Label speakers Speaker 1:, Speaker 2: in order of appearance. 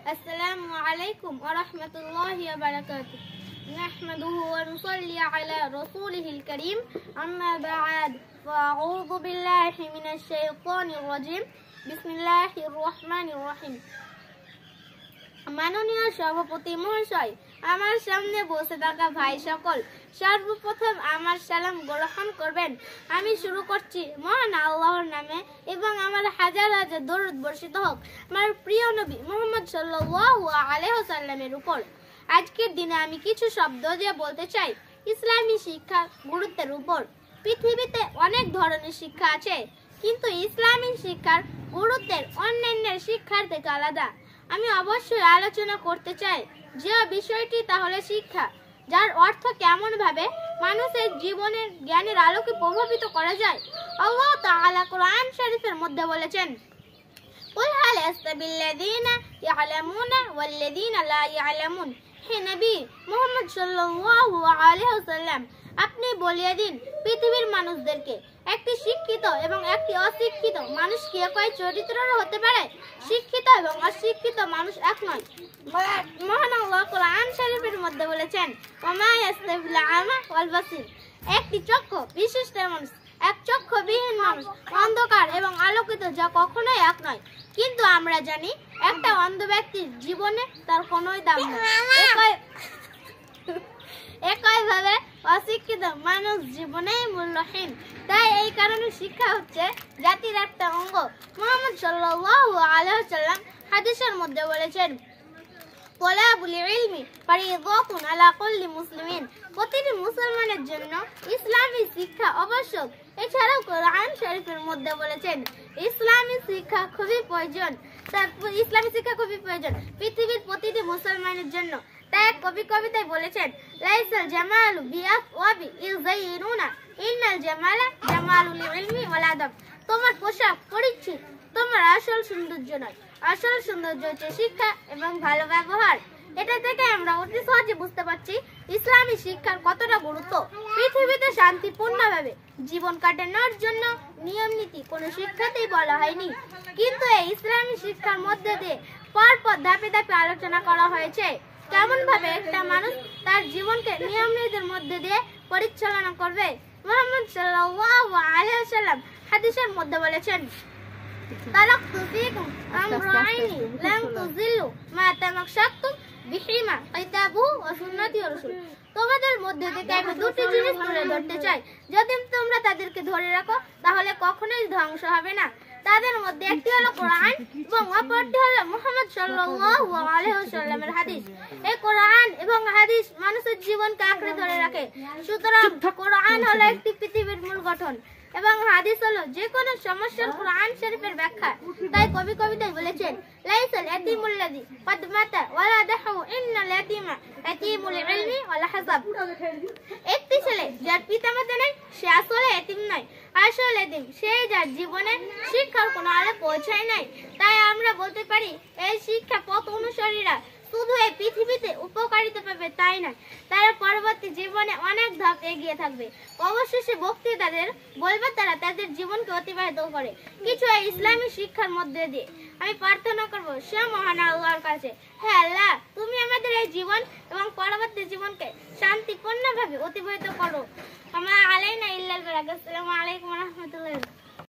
Speaker 1: السلام عليكم ورحمة الله وبركاته. نحمده ونصلي على رسوله الكريم. أما بعد فأعوذ بالله من الشيطان الرجيم. بسم الله الرحمن الرحيم. মাননীয় সভাপতি মহাশয়, আমার সামনে বসে থাকা ভাই সকল, সর্বপ্রথম আমার সালাম গ্রহণ করবেন। আমি শুরু করছি মহান আল্লাহর নামে এবং আমার হাজার হাজার দরুদ বর্ষিত হোক আমার প্রিয় নবী মুহাম্মদ সাল্লাল্লাহু আলাইহি ওয়াসাল্লামের উপর। আজকের দিনে আমি কিছু শব্দ দিয়ে বলতে চাই ইসলামী শিক্ষার গুরুত্বের উপর। পৃথিবীতে অনেক ধরনের শিক্ষা আছে, কিন্তু ইসলামী শিক্ষার গুরুত্বের অন্যান্য শিক্ষার থেকে আলাদা। আমি অবশ্যই আলোচনা করতে চাই যে বিষয়টি, তাহলে শিক্ষা, যার অর্থ কেমন ভাবে মানুষের জীবনের জ্ঞানের আলোকে প্রভাবিত করা যায়। আল্লাহ তাআলা কোরআন শরীফের মধ্যে বলেছেন, কুল হাল ইয়াস্তাবিল্লাযীনা ইয়ালামুনা ওয়াল্লাযীনা লা ইয়ালামুন। হে নবী মুহাম্মদ সাল্লাল্লাহু আলাইহি ওয়াসাল্লাম, আপনি বলিয়ে দিন পৃথিবীর মানুষদেরকে, একটি শিক্ষিত এবং একটি অশিক্ষিত মানুষ কি একই চরিত্রের হতে পারে? শিক্ষিত এবং অশিক্ষিত মানুষ এক নয়। মহান আল্লাহ কোরআন শরীফের মধ্যে বলেছেন, ওমা ইয়াস্তাবিল আমা ওয়াল বাসীর। একটি চক্ষু বিশিষ্ট মানুষ, এক চক্ষুবিহীন মানুষ, অন্ধকার এবং আলোকিত, যা কখনোই এক নয়। কিন্তু আমরা জানি একটা অন্ধ ব্যক্তির জীবনে তার কোনোই দাম নেই। একইভাবে অশিক্ষিত মানুষ জীবনেই মূল্যহীন। তাই এই কারণে শিক্ষা হচ্ছে জাতির একটা অঙ্গ। মুহাম্মদ সাল্লাল্লাহু আলাইহি ওয়াসাল্লাম হাদিসের মধ্যে বলেছেন, তালাবুল ইলমি ফারিদাতুন আলা কুল্লি মুসলিমিন। প্রতিটি মুসলমানের জন্য ইসলামী শিক্ষা আবশ্যক। এছাড়াও কোরআন শরীফের মধ্যে বলেছেন, ইসলামী শিক্ষা খুবই প্রয়োজন। ইসলামী শিক্ষা খুবই প্রয়োজন পৃথিবীর প্রতিটি মুসলমানের জন্য। তাই এক কবি কবিতায় বলেছেন, লাইসাল জামালু বিআফওয়াবি ইযাইনুনা ইন্নাল জামালা জামালুল ইলমি ওয়াল আদব। তোমার পোশাক পরিচ্ছদ তোমার আসল সৌন্দর্য নয়, আসল সৌন্দর্য হচ্ছে শিক্ষা এবং ভালো ব্যবহার। এটা থেকে আমরা অতি সহজে বুঝতে পারছি ইসলামী শিক্ষার কতটা গুরুত্ব। পৃথিবীতে শান্তিপূর্ণভাবে জীবন কাটানোর জন্য নিয়ম নীতি কোনো শিক্ষাতেই বলা হয়নি, কিন্তু এই ইসলামী শিক্ষার মধ্যে দিয়ে পরপর ধাপে ধাপে আলোচনা করা হয়েছে কেমন ভাবে একটা মানুষ তার জীবনকে নিয়ম নীতির মধ্যে দিয়ে পরিচালনা করবে। মুহাম্মদ সাল্লাল্লাহু আলাইহি ওয়াসাল্লাম হাদিসের মধ্যে বলেছেন, তারাকতু ফীকুম আমরাইনি লান তুযিল্লু মা তামাসসাকতুম বিহিমা কিতাবুহু ওয়া সুন্নতি ওয়া রাসূল। তোমাদের মধ্যে থেকে আমি দুটি জিনিস তুলে ধরতে চাই, যদি তোমরা তাদেরকে ধরে রাখো তাহলে কখনোই ধ্বংস হবে না। তাদের মধ্যে একটি হলো কোরআন এবং অপরটি হলো মুহাম্মদ সাল্লাল্লাহু আলাইহি ওয়াসাল্লামের হাদিস। এই কোরআন এবং হাদিস মানুষের জীবনকে আঁকড়ে ধরে রাখে। সুতরাং কোরআন হলো একটি পৃথিবীর মূল গঠন এবং হাদিস হলো যে কোনো সমস্যার কোরআন শরীফের ব্যাখ্যা। তাই কবি কবিতায় বলেছেন, লাইসাল ইয়াতীমুল্লাযী ক্বাদ মাতা ওয়ালাদাহু ইন্নাল ইয়াতীমা ইয়াতীমুল ইলমি ওয়াল হাসাব। একটি ছেলে যার পিতামাতা নেই সে আসলে এতিম নয়, আসল এতিম সেই যার জীবনে শিক্ষার কোনো আলো পৌঁছায় নাই। তাই আমরা বলতে পারি এই শিক্ষা পথ অনুসারীরা শুধু এই পৃথিবীতে উপকারিতা পাবে তাই নয়, তারা পরবর্তী জীবনে অনেক ধাপ এগিয়ে থাকবে। অবশেষে বক্তৃতাদের বলবে তারা তাদের জীবনকে অতিবাহিত করে কিছু এই ইসলামী শিক্ষার মধ্যে দিয়ে। আমি প্রার্থনা করবো সে মহান আল্লাহর কাছে, হে আল্লাহ, তুমি আমাদের এই জীবন এবং পরবর্তী জীবনকে শান্তিপূর্ণভাবে অতিবাহিত করো। আমা আলাইনা ইল্লাল বালাগ। আসসালামু আলাইকুম ওয়া রাহমাতুল্লাহ।